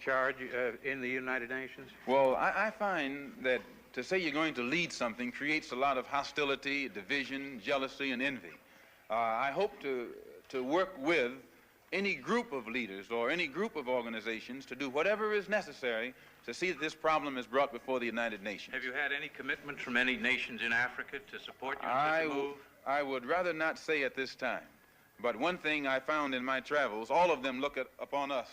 charge in the United Nations? Well, I find that to say you're going to lead something creates a lot of hostility, division, jealousy, and envy. I hope to work with any group of leaders or any group of organizations to do whatever is necessary to see that this problem is brought before the United Nations. Have you had any commitments from any nations in Africa to support you in such a move? I would rather not say at this time. But one thing I found in my travels, all of them look upon us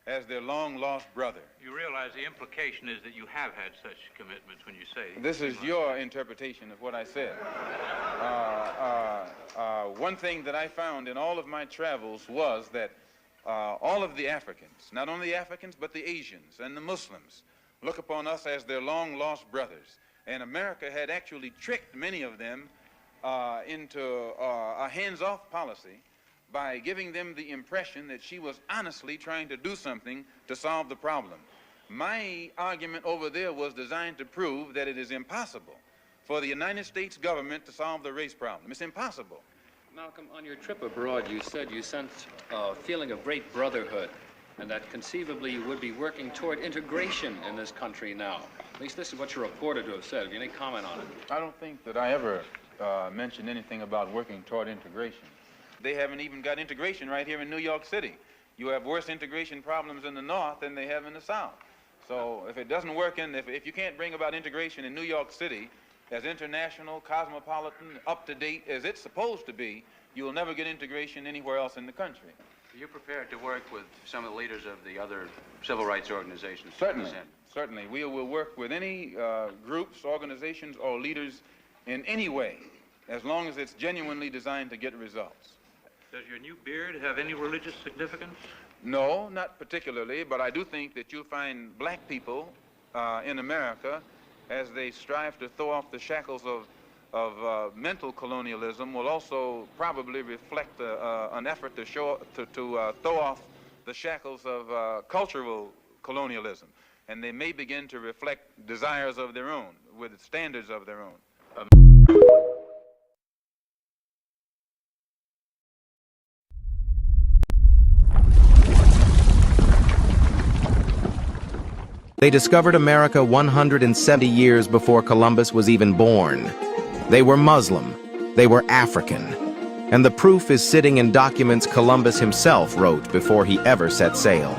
as their long-lost brother. You realize the implication is that you have had such commitments when you say... This is your interpretation of what I said. One thing that I found in all of my travels was that all of the Africans, not only the Africans, but the Asians and the Muslims, look upon us as their long-lost brothers. And America had actually tricked many of them into a hands-off policy by giving them the impression that she was honestly trying to do something to solve the problem. My argument over there was designed to prove that it is impossible for the United States government to solve the race problem. It's impossible. Malcolm, on your trip abroad, you said you sensed a feeling of great brotherhood, and that conceivably you would be working toward integration in this country now. At least this is what you're reported to have said. Have you any comment on it? I don't think that I ever mentioned anything about working toward integration. They haven't even got integration right here in New York City. You have worse integration problems in the North than they have in the South. So if it doesn't work if you can't bring about integration in New York City as international, cosmopolitan, up-to-date as it's supposed to be, you will never get integration anywhere else in the country. Are you prepared to work with some of the leaders of the other civil rights organizations? Certainly, certainly. We will work with any groups, organizations, or leaders in any way, as long as it's genuinely designed to get results. Does your new beard have any religious significance? No, not particularly, but I do think that you'll find black people in America, as they strive to throw off the shackles of mental colonialism, will also probably reflect an effort to throw off the shackles of cultural colonialism. And they may begin to reflect desires of their own, with standards of their own. They discovered America 170 years before Columbus was even born. They were Muslim, they were African, and the proof is sitting in documents Columbus himself wrote before he ever set sail.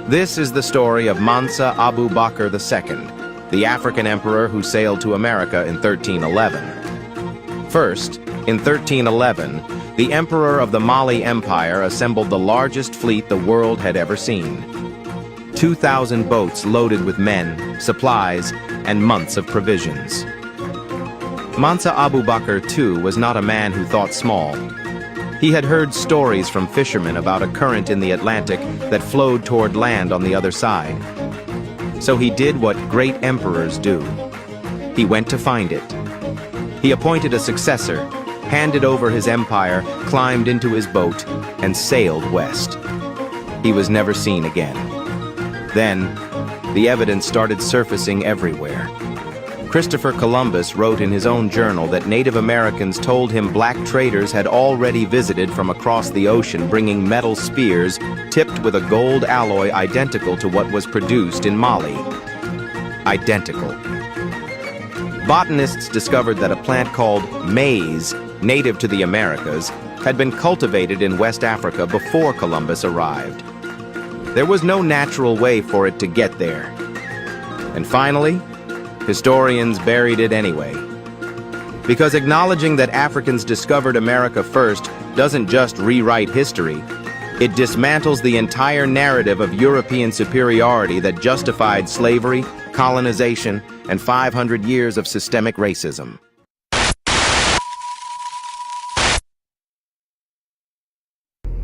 This is the story of Mansa Abu Bakr II, the African emperor who sailed to America in 1311. First, in 1311, the emperor of the Mali Empire assembled the largest fleet the world had ever seen. 2,000 boats loaded with men, supplies, and months of provisions. Mansa Abu Bakr II was not a man who thought small. He had heard stories from fishermen about a current in the Atlantic that flowed toward land on the other side. So he did what great emperors do. He went to find it. He appointed a successor, handed over his empire, climbed into his boat, and sailed west. He was never seen again. Then, the evidence started surfacing everywhere. Christopher Columbus wrote in his own journal that Native Americans told him black traders had already visited from across the ocean bringing metal spears tipped with a gold alloy identical to what was produced in Mali. Identical. Botanists discovered that a plant called maize, native to the Americas, had been cultivated in West Africa before Columbus arrived. There was no natural way for it to get there. And finally, historians buried it anyway. Because acknowledging that Africans discovered America first doesn't just rewrite history, it dismantles the entire narrative of European superiority that justified slavery, colonization, and 500 years of systemic racism.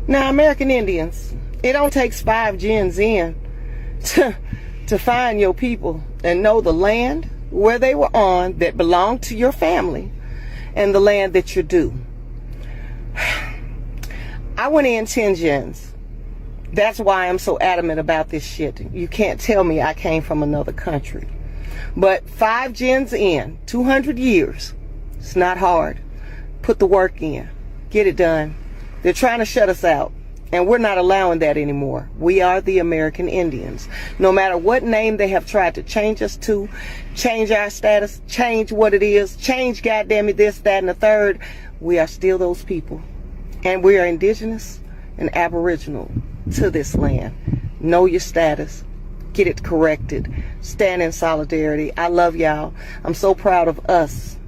Now, American Indians, it don't take 5 gens in to find your people and know the land where they were on that belonged to your family and the land that you're due. I went in 10 gens. That's why I'm so adamant about this shit. You can't tell me I came from another country. But 5 gens in, 200 years, it's not hard. Put the work in. Get it done. They're trying to shut us out. And we're not allowing that anymore. We are the American Indians. No matter what name they have tried to change us to, change our status, change what it is, change goddamn it this, that, and the third, we are still those people. And we are indigenous and aboriginal to this land. Know your status. Get it corrected. Stand in solidarity. I love y'all. I'm so proud of us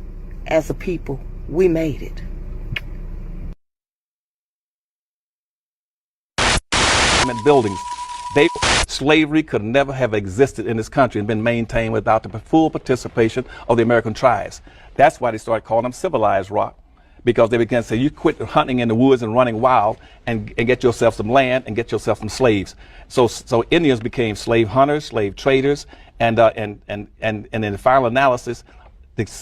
as a people. We made it. Buildings. Slavery could never have existed in this country and been maintained without the full participation of the American tribes. That's why they started calling them civilized rock, because they began to say, you quit hunting in the woods and running wild and get yourself some land and get yourself some slaves. So Indians became slave hunters, slave traders, and in the final analysis,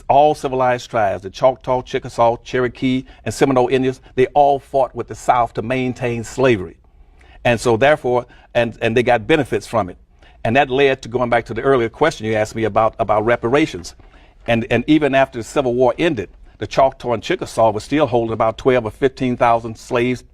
all civilized tribes, the Choctaw, Chickasaw, Cherokee, and Seminole Indians, they all fought with the South to maintain slavery. And so therefore, and they got benefits from it. And that led to, going back to the earlier question you asked me about reparations. And even after the Civil War ended, the Choctaw and Chickasaw were still holding about 12 or 15,000 slaves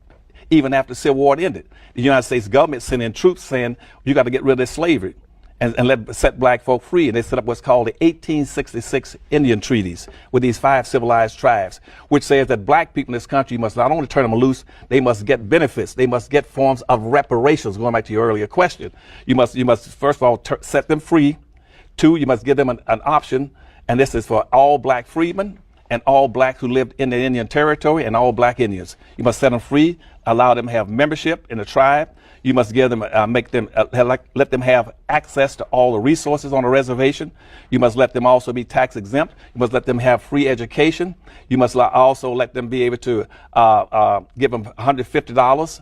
even after the Civil War ended. The United States government sent in troops saying, you got to get rid of this slavery and set black folk free. And they set up what's called the 1866 Indian Treaties with these 5 civilized tribes, which says that black people in this country must not only turn them loose, they must get benefits. They must get forms of reparations, going back to your earlier question. You must first of all, set them free. 2, you must give them an option, and this is for all black freedmen and all blacks who lived in the Indian Territory and all black Indians. You must set them free, allow them to have membership in the tribe. You must give them, let them have access to all the resources on the reservation. You must let them also be tax exempt. You must let them have free education. You must also let them be able to give them $150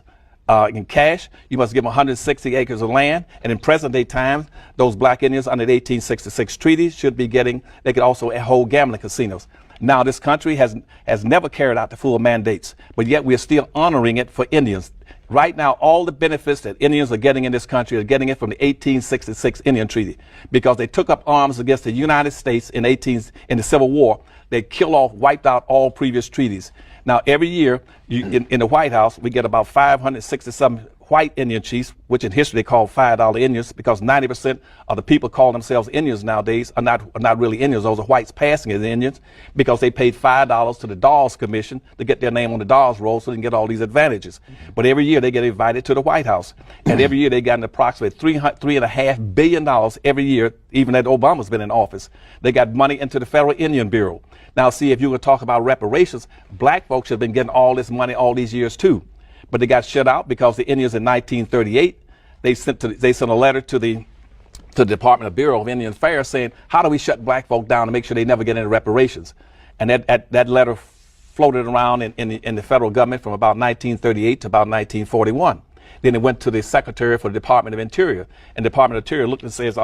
in cash. You must give them 160 acres of land. And in present day times, those black Indians under the 1866 treaties should be getting, they could also hold gambling casinos. Now, this country has never carried out the full mandates, but yet we are still honoring it for Indians. Right now, all the benefits that Indians are getting in this country are getting it from the 1866 Indian Treaty, because they took up arms against the United States in the Civil War. They wiped out all previous treaties. Now, every year in the White House, we get about 560-some white Indian chiefs, which in history they call $5 Indians, because 90% of the people call themselves Indians nowadays are not really Indians. Those are whites passing as Indians, because they paid $5 to the Dawes Commission to get their name on the Dawes roll so they can get all these advantages. But every year they get invited to the White House. And every year they got an approximately $3.5 billion every year, even that Obama's been in office. They got money into the Federal Indian Bureau. Now, see, if you were to talk about reparations, black folks have been getting all this money all these years too. But they got shut out because the Indians in 1938, they sent a letter to the Department of Bureau of Indian Affairs saying, how do we shut black folk down to make sure they never get any reparations? And that letter floated around in the federal government from about 1938 to about 1941. Then it went to the Secretary for the Department of Interior, and the Department of Interior looked and says,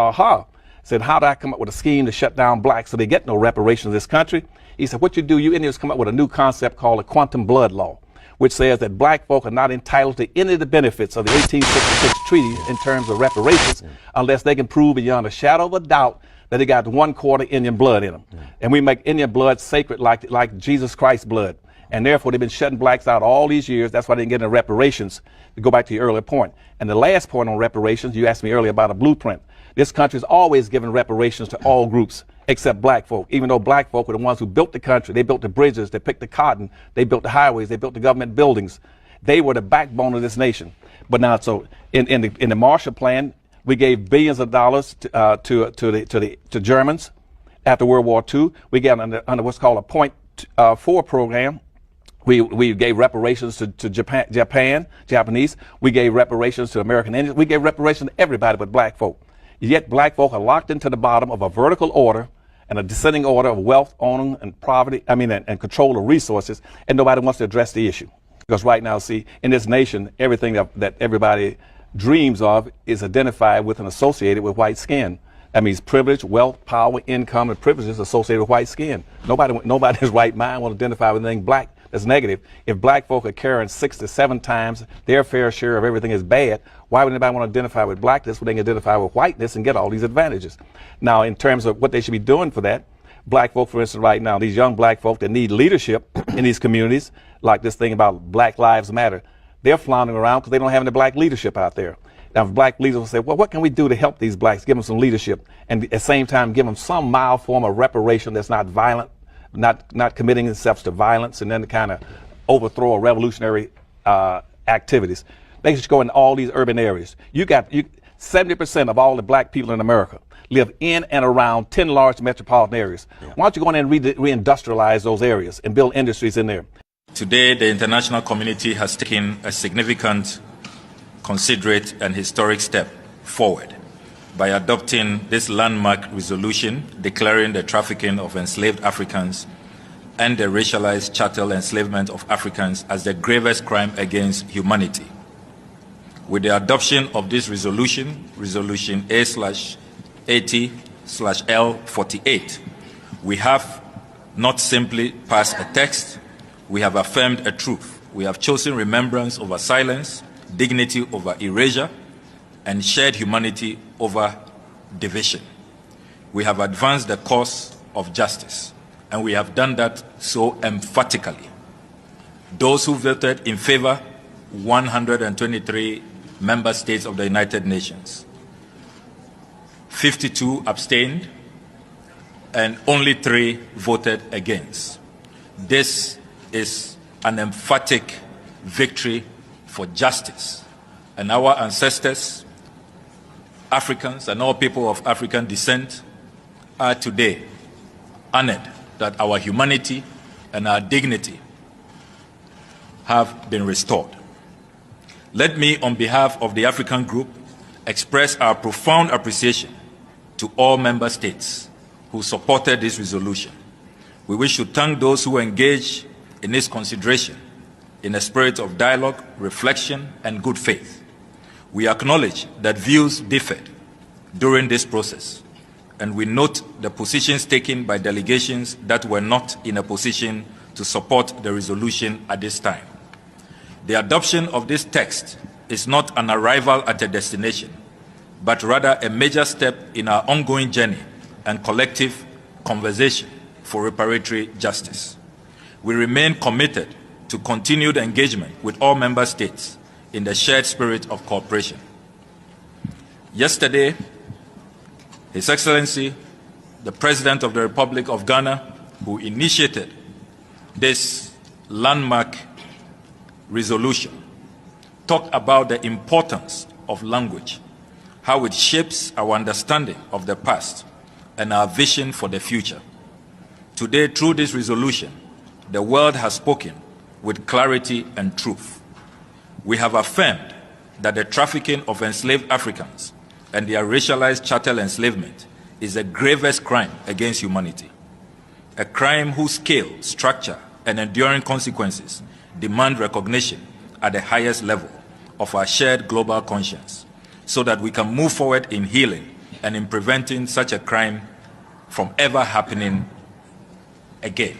said, how do I come up with a scheme to shut down blacks so they get no reparations in this country? He said, what you do, you Indians come up with a new concept called a quantum blood law, which says that black folk are not entitled to any of the benefits of the 1866 treaty in terms of reparations unless they can prove beyond a shadow of a doubt that they got 1/4 Indian blood in them. And we make Indian blood sacred like Jesus Christ's blood. And therefore, they've been shutting blacks out all these years. That's why they didn't get any reparations, to go back to your earlier point. And the last point on reparations, you asked me earlier about a blueprint. This country's always given reparations to all groups except black folk, even though black folk were the ones who built the country. They built the bridges, they picked the cotton, they built the highways, they built the government buildings. They were the backbone of this nation. But now, so in the Marshall Plan, we gave billions of dollars to Germans after World War II. We got under what's called a Point 4 program. We gave reparations to Japanese. We gave reparations to American Indians. We gave reparations to everybody but black folk. Yet black folk are locked into the bottom of a vertical order and a descending order of wealth, owning, and poverty, and control of resources, and nobody wants to address the issue. Because right now, see, in this nation, everything that everybody dreams of is identified with and associated with white skin. That means privilege, wealth, power, income, and privileges associated with white skin. Nobody's right mind will identify with anything black that's negative. If black folk are carrying 6 to 7 times their fair share of everything is bad, why would anybody want to identify with blackness when they can identify with whiteness and get all these advantages? Now, in terms of what they should be doing for that, black folk, for instance, right now, these young black folk that need leadership in these communities, like this thing about Black Lives Matter, They're floundering around because they don't have any black leadership out there. Now, if black leaders will say, well, what can we do to help these blacks, give them some leadership, and at the same time give them some mild form of reparation that's not violent, not committing themselves to violence, and then to kind of overthrow a revolutionary activities. They should go in all these urban areas. 70% of all the black people in America live in and around 10 large metropolitan areas. Yeah. Why don't you go in and reindustrialize those areas and build industries in there? Today, the international community has taken a significant, considerate, and historic step forward by adopting this landmark resolution declaring the trafficking of enslaved Africans and the racialized chattel enslavement of Africans as the gravest crime against humanity. With the adoption of this resolution, Resolution A/80/L48, we have not simply passed a text, we have affirmed a truth. We have chosen remembrance over silence, dignity over erasure, and shared humanity over division. We have advanced the cause of justice, and we have done that so emphatically. Those who voted in favor, 123 member states of the United Nations. 52 abstained, and only 3 voted against. This is an emphatic victory for justice. And our ancestors, Africans, and all people of African descent are today honored that our humanity and our dignity have been restored. Let me, on behalf of the African Group, express our profound appreciation to all member states who supported this resolution. We wish to thank those who engaged in its consideration in a spirit of dialogue, reflection, and good faith. We acknowledge that views differed during this process, and we note the positions taken by delegations that were not in a position to support the resolution at this time. The adoption of this text is not an arrival at a destination, but rather a major step in our ongoing journey and collective conversation for reparatory justice. We remain committed to continued engagement with all member states in the shared spirit of cooperation. Yesterday, His Excellency, the President of the Republic of Ghana, who initiated this landmark resolution, talked about the importance of language, how it shapes our understanding of the past and our vision for the future. Today, through this resolution, the world has spoken with clarity and truth. We have affirmed that the trafficking of enslaved Africans and their racialized chattel enslavement is the gravest crime against humanity, a crime whose scale, structure, and enduring consequences demand recognition at the highest level of our shared global conscience, so that we can move forward in healing and in preventing such a crime from ever happening again.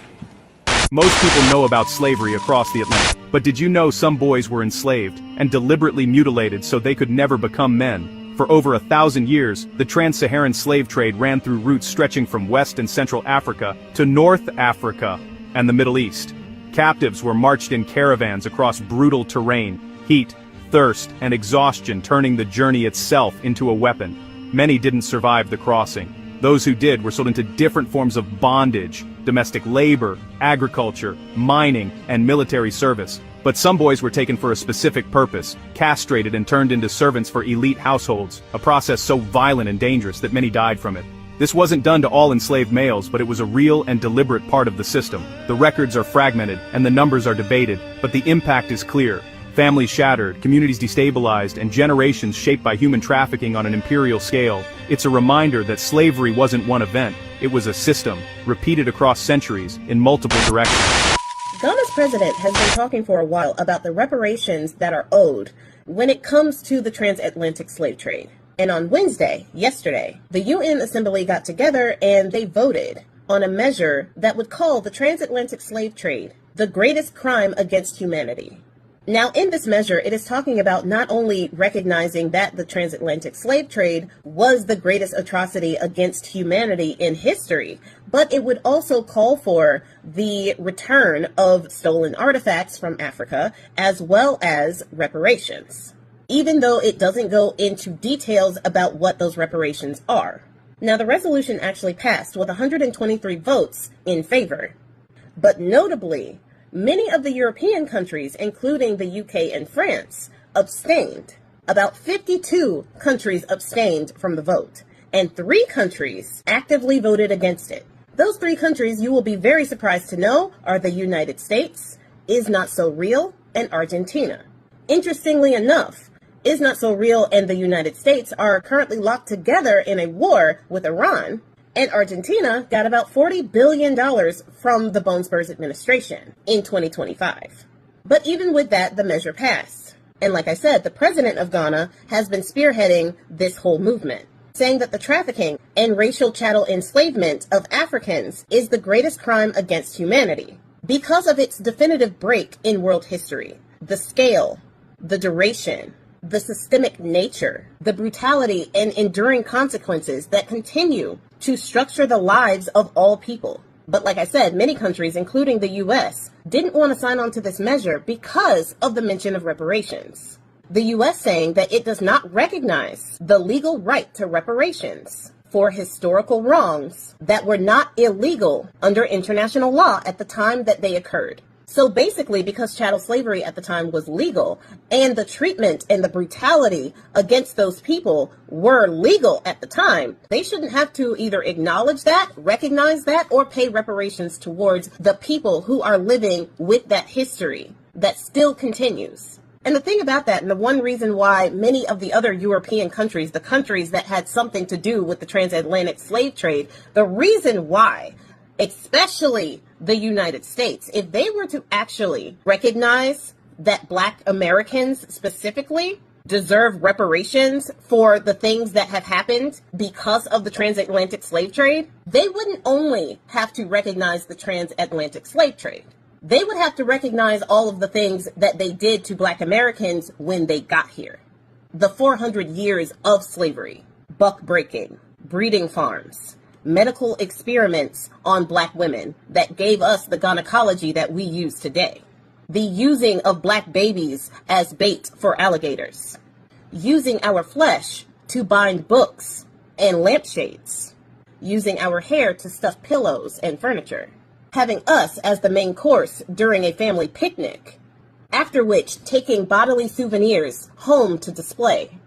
Most people know about slavery across the Atlantic, but did you know some boys were enslaved and deliberately mutilated so they could never become men? For over 1,000 years, the trans-Saharan slave trade ran through routes stretching from West and Central Africa to North Africa and the Middle East. Captives were marched in caravans across brutal terrain, heat, thirst, and exhaustion turning the journey itself into a weapon. Many didn't survive the crossing. Those who did were sold into different forms of bondage, domestic labor, agriculture, mining, and military service. But some boys were taken for a specific purpose, castrated and turned into servants for elite households, a process so violent and dangerous that many died from it. This wasn't done to all enslaved males, but it was a real and deliberate part of the system. The records are fragmented, and the numbers are debated, but the impact is clear. Families shattered, communities destabilized, and generations shaped by human trafficking on an imperial scale. It's a reminder that slavery wasn't one event, it was a system, repeated across centuries, in multiple directions. Ghana's president has been talking for a while about the reparations that are owed when it comes to the transatlantic slave trade. And on Wednesday, yesterday, the UN Assembly got together and they voted on a measure that would call the transatlantic slave trade the greatest crime against humanity. Now, in this measure, it is talking about not only recognizing that the transatlantic slave trade was the greatest atrocity against humanity in history, but it would also call for the return of stolen artifacts from Africa, as well as reparations, even though it doesn't go into details about what those reparations are. Now, the resolution actually passed with 123 votes in favor, but notably, many of the European countries, including the UK and France, abstained. About 52 countries abstained from the vote, and 3 countries actively voted against it. Those 3 countries, you will be very surprised to know, are the United States, Is Not So Real, and Argentina. Interestingly enough, Is Not So Real and the United States are currently locked together in a war with Iran, and Argentina got about $40 billion from the Bone Spurs administration in 2025. But even with that, the measure passed. And like I said, the president of Ghana has been spearheading this whole movement, saying that the trafficking and racial chattel enslavement of Africans is the greatest crime against humanity because of its definitive break in world history, the scale, the duration, the systemic nature, the brutality and enduring consequences that continue to structure the lives of all people. But like I said, many countries, including the US, didn't want to sign on to this measure because of the mention of reparations. The US saying that it does not recognize the legal right to reparations for historical wrongs that were not illegal under international law at the time that they occurred. So basically, because chattel slavery at the time was legal, and the treatment and the brutality against those people were legal at the time, they shouldn't have to either acknowledge that, recognize that, or pay reparations towards the people who are living with that history that still continues. And the thing about that, and the one reason why many of the other European countries, the countries that had something to do with the transatlantic slave trade, the reason why, especially the United States, if they were to actually recognize that Black Americans specifically deserve reparations for the things that have happened because of the transatlantic slave trade, they wouldn't only have to recognize the transatlantic slave trade. They would have to recognize all of the things that they did to Black Americans when they got here. The 400 years of slavery, buck breaking, breeding farms, medical experiments on Black women that gave us the gynecology that we use today. The using of Black babies as bait for alligators. Using our flesh to bind books and lampshades. Using our hair to stuff pillows and furniture. Having us as the main course during a family picnic. After which, taking bodily souvenirs home to display.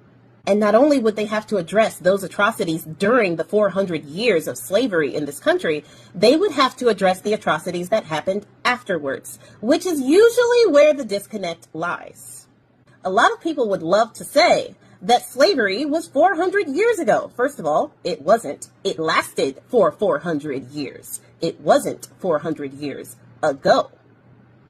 And not only would they have to address those atrocities during the 400 years of slavery in this country, they would have to address the atrocities that happened afterwards, which is usually where the disconnect lies. A lot of people would love to say that slavery was 400 years ago. First of all, it wasn't. It lasted for 400 years. It wasn't 400 years ago.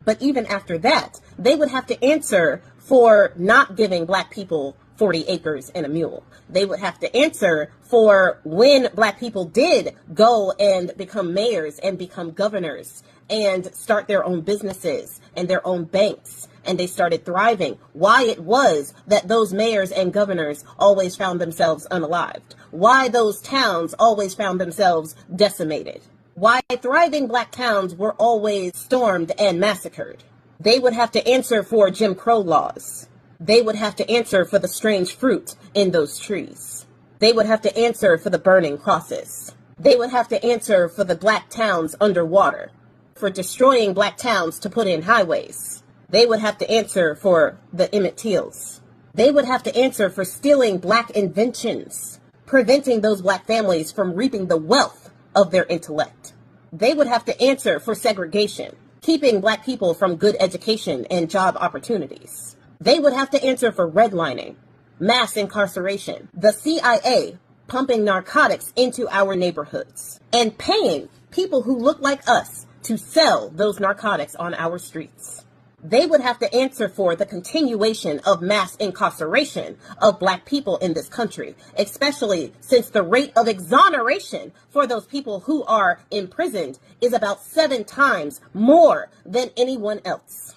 But even after that, they would have to answer for not giving Black people 40 acres and a mule. They would have to answer for when Black people did go and become mayors and become governors and start their own businesses and their own banks, and they started thriving, why it was that those mayors and governors always found themselves unalived, why those towns always found themselves decimated, why thriving Black towns were always stormed and massacred. They would have to answer for Jim Crow laws. They would have to answer for the strange fruit in those trees. They would have to answer for the burning crosses. They would have to answer for the Black towns underwater, for destroying Black towns to put in highways. They would have to answer for the Emmett Tills. They would have to answer for stealing Black inventions, preventing those Black families from reaping the wealth of their intellect. They would have to answer for segregation, keeping Black people from good education and job opportunities. They would have to answer for redlining, mass incarceration, the CIA pumping narcotics into our neighborhoods, and paying people who look like us to sell those narcotics on our streets. They would have to answer for the continuation of mass incarceration of Black people in this country, especially since the rate of exoneration for those people who are imprisoned is about 7 times more than anyone else.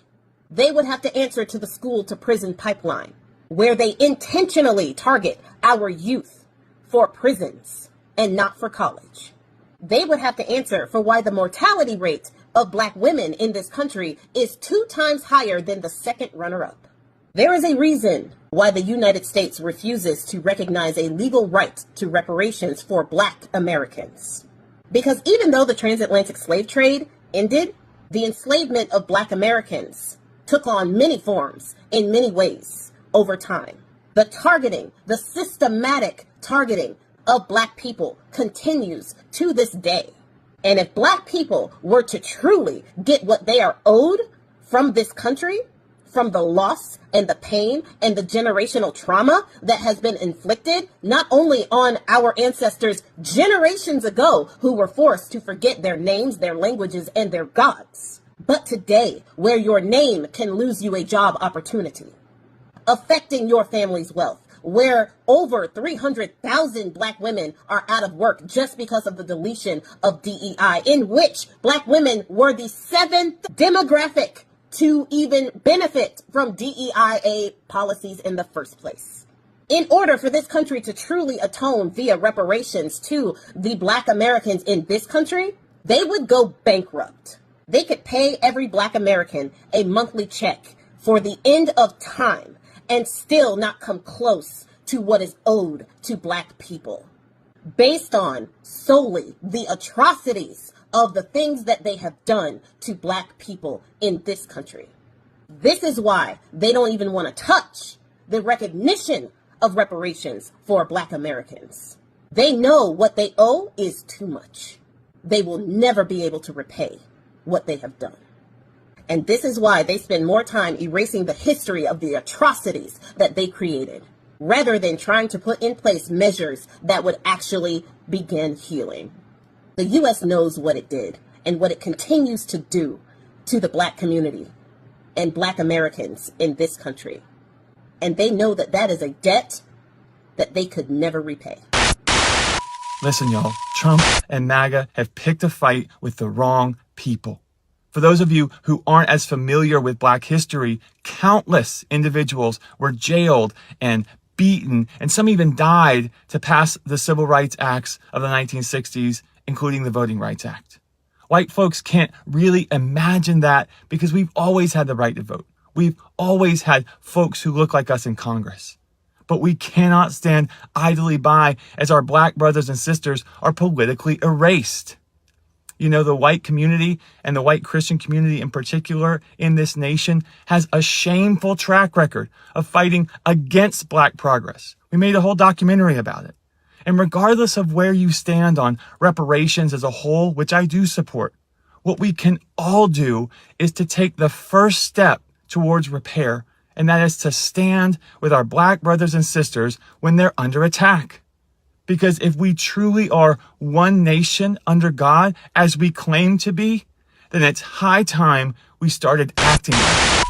They would have to answer to the school to prison pipeline, where they intentionally target our youth for prisons and not for college. They would have to answer for why the mortality rate of black women in this country is 2 times higher than the second runner-up. There is a reason why the United States refuses to recognize a legal right to reparations for black Americans. Because even though the transatlantic slave trade ended, the enslavement of black Americans took on many forms in many ways over time. The targeting, the systematic targeting of black people continues to this day. And if black people were to truly get what they are owed from this country, from the loss and the pain and the generational trauma that has been inflicted, not only on our ancestors generations ago who were forced to forget their names, their languages, and their gods, but today, where your name can lose you a job opportunity, affecting your family's wealth, where over 300,000 black women are out of work just because of the deletion of DEI, in which black women were the 7th demographic to even benefit from DEIA policies in the first place. In order for this country to truly atone via reparations to the black Americans in this country, they would go bankrupt. They could pay every black American a monthly check for the end of time and still not come close to what is owed to black people, based on solely the atrocities of the things that they have done to black people in this country. This is why they don't even want to touch the recognition of reparations for black Americans. They know what they owe is too much. They will never be able to repay what they have done. And this is why they spend more time erasing the history of the atrocities that they created, rather than trying to put in place measures that would actually begin healing. The U.S. knows what it did and what it continues to do to the black community and black Americans in this country. And they know that that is a debt that they could never repay. Listen, y'all, Trump and MAGA have picked a fight with the wrong people. For those of you who aren't as familiar with black history, countless individuals were jailed and beaten, and some even died to pass the Civil Rights Acts of the 1960s, including the Voting Rights Act. White folks can't really imagine that because we've always had the right to vote. We've always had folks who look like us in Congress. But we cannot stand idly by as our black brothers and sisters are politically erased. You know, the white community and the white Christian community in particular in this nation has a shameful track record of fighting against black progress. We made a whole documentary about it. And regardless of where you stand on reparations as a whole, which I do support, what we can all do is to take the first step towards repair, and that is to stand with our black brothers and sisters when they're under attack. Because if we truly are one nation under God, as we claim to be, then it's high time we started acting like it.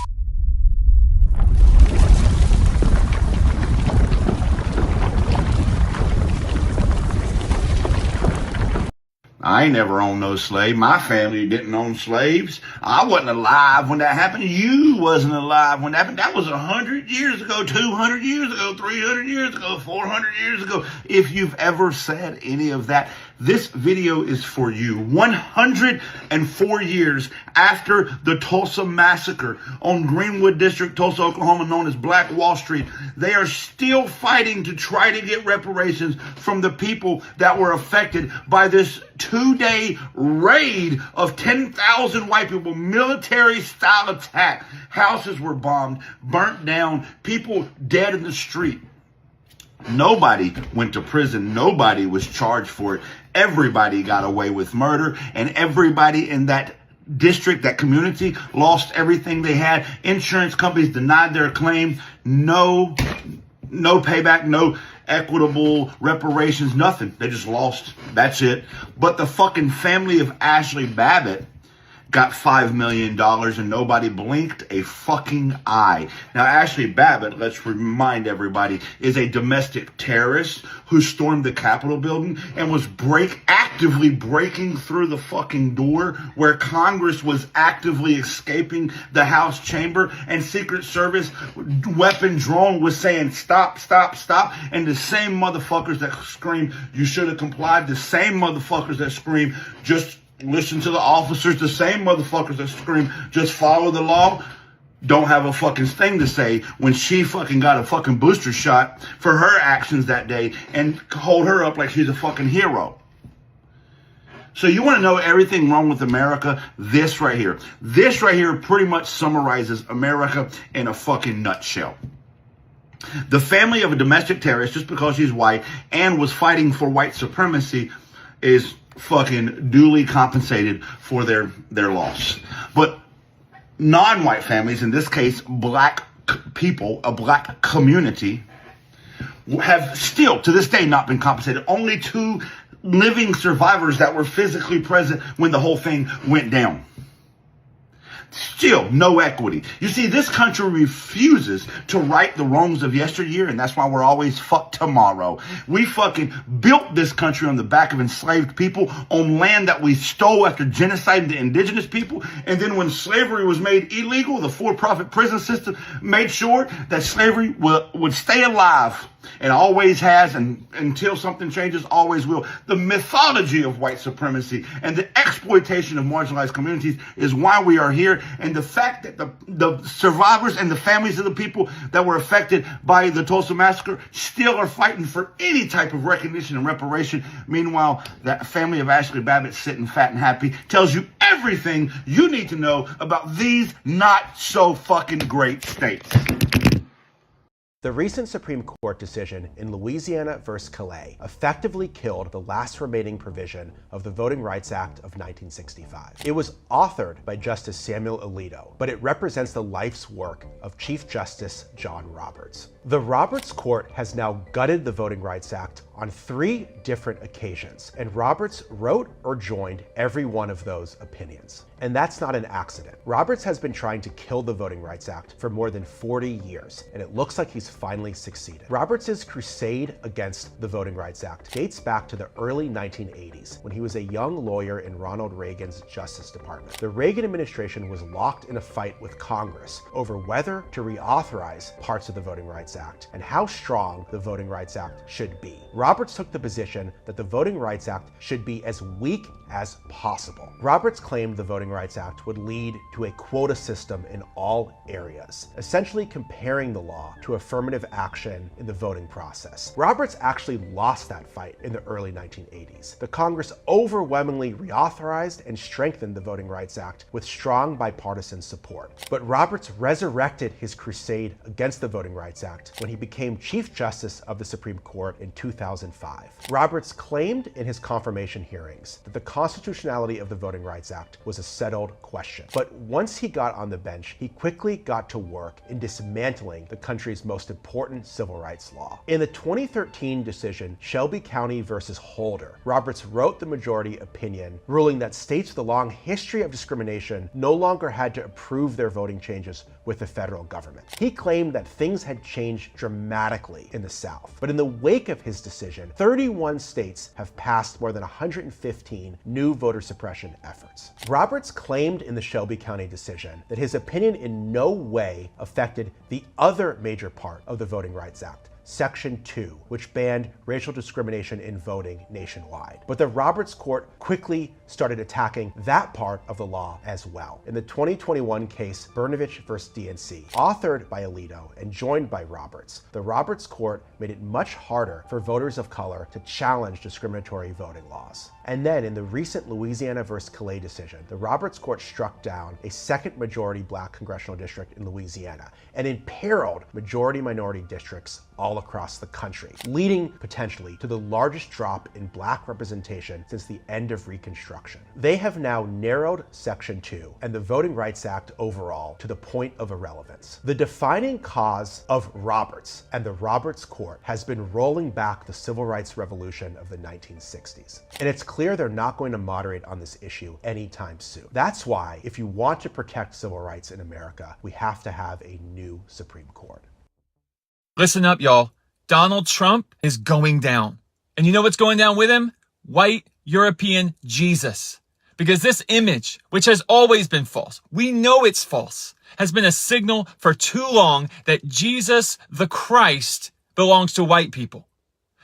I ain't never owned no slave. My family didn't own slaves. I wasn't alive when that happened. You wasn't alive when that happened. That was 100 years ago, 200 years ago, 300 years ago, 400 years ago. If you've ever said any of that, this video is for you. 104 years after the Tulsa Massacre on Greenwood District, Tulsa, Oklahoma, known as Black Wall Street, they are still fighting to try to get reparations from the people that were affected by this 2-day raid of 10,000 white people, military-style attack. Houses were bombed, burnt down, people dead in the street. Nobody went to prison. Nobody was charged for it. Everybody got away with murder, and everybody in that district, that community, lost everything they had. Insurance companies denied their claim. No payback, no equitable reparations, nothing. They just lost. That's it. But the fucking family of Ashley Babbitt got $5 million and nobody blinked a fucking eye. Now, Ashley Babbitt, let's remind everybody, is a domestic terrorist who stormed the Capitol building and was actively breaking through the fucking door where Congress was actively escaping the House chamber, and Secret Service weapon drone was saying, stop, stop, stop. And the same motherfuckers that scream, you should have complied, the same motherfuckers that scream, just listen to the officers, the same motherfuckers that scream, just follow the law, don't have a fucking thing to say when she fucking got a fucking booster shot for her actions that day and hold her up like she's a fucking hero. So you want to know everything wrong with America? This right here pretty much summarizes America in a fucking nutshell. The family of a domestic terrorist, just because she's white and was fighting for white supremacy, is fucking duly compensated for their loss. But non-white families, in this case black people, a black community, have still to this day not been compensated. Only 2 living survivors that were physically present when the whole thing went down. Still no equity. You see, this country refuses to right the wrongs of yesteryear, and that's why we're always fucked tomorrow. We fucking built this country on the back of enslaved people on land that we stole after genociding the indigenous people. And then when slavery was made illegal, the for-profit prison system made sure that slavery would stay alive. And always has, and until something changes, always will. The mythology of white supremacy and the exploitation of marginalized communities is why we are here. And the fact that the survivors and the families of the people that were affected by the Tulsa Massacre still are fighting for any type of recognition and reparation. Meanwhile, that family of Ashley Babbitt sitting fat and happy tells you everything you need to know about these not so fucking great states. The recent Supreme Court decision in Louisiana v. Calais effectively killed the last remaining provision of the Voting Rights Act of 1965. It was authored by Justice Samuel Alito, but it represents the life's work of Chief Justice John Roberts. The Roberts Court has now gutted the Voting Rights Act on 3 different occasions, and Roberts wrote or joined every one of those opinions. And that's not an accident. Roberts has been trying to kill the Voting Rights Act for more than 40 years, and it looks like he's finally succeeded. Roberts' crusade against the Voting Rights Act dates back to the early 1980s, when he was a young lawyer in Ronald Reagan's Justice Department. The Reagan administration was locked in a fight with Congress over whether to reauthorize parts of the Voting Rights Act and how strong the Voting Rights Act should be. Roberts took the position that the Voting Rights Act should be as weak as possible. Roberts claimed the Voting Rights Act would lead to a quota system in all areas, essentially comparing the law to affirmative action in the voting process. Roberts actually lost that fight in the early 1980s. The Congress overwhelmingly reauthorized and strengthened the Voting Rights Act with strong bipartisan support. But Roberts resurrected his crusade against the Voting Rights Act when he became Chief Justice of the Supreme Court in 2005. Roberts claimed in his confirmation hearings that the constitutionality of the Voting Rights Act was a settled question. But once he got on the bench, he quickly got to work in dismantling the country's most important civil rights law. In the 2013 decision, Shelby County versus Holder, Roberts wrote the majority opinion, ruling that states with a long history of discrimination no longer had to approve their voting changes with the federal government. He claimed that things had changed dramatically in the South. But in the wake of his decision, 31 states have passed more than 115 new voter suppression efforts. Roberts claimed in the Shelby County decision that his opinion in no way affected the other major part of the Voting Rights Act, Section 2, which banned racial discrimination in voting nationwide. But the Roberts Court quickly started attacking that part of the law as well. In the 2021 case Brnovich v. DNC, authored by Alito and joined by Roberts, the Roberts Court made it much harder for voters of color to challenge discriminatory voting laws. And then in the recent Louisiana v. Calais decision, the Roberts Court struck down a second majority black congressional district in Louisiana and imperiled majority minority districts all all across the country, leading potentially to the largest drop in black representation since the end of Reconstruction. They have now narrowed Section 2 and the Voting Rights Act overall to the point of irrelevance. The defining cause of Roberts and the Roberts Court has been rolling back the civil rights revolution of the 1960s. And it's clear they're not going to moderate on this issue anytime soon. That's why, if you want to protect civil rights in America, we have to have a new Supreme Court. Listen up, y'all. Donald Trump is going down. And you know what's going down with him? White European Jesus. Because this image, which has always been false, we know it's false, has been a signal for too long that Jesus the Christ belongs to white people.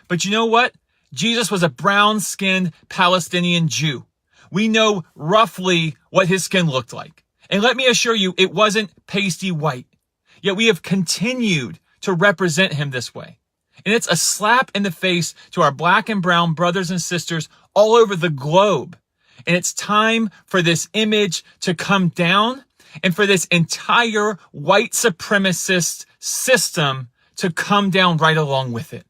But you know what? Jesus was a brown-skinned Palestinian Jew. We know roughly what his skin looked like. And let me assure you, it wasn't pasty white. Yet we have continued to represent him this way. And it's a slap in the face to our black and brown brothers and sisters all over the globe. And it's time for this image to come down and for this entire white supremacist system to come down right along with it.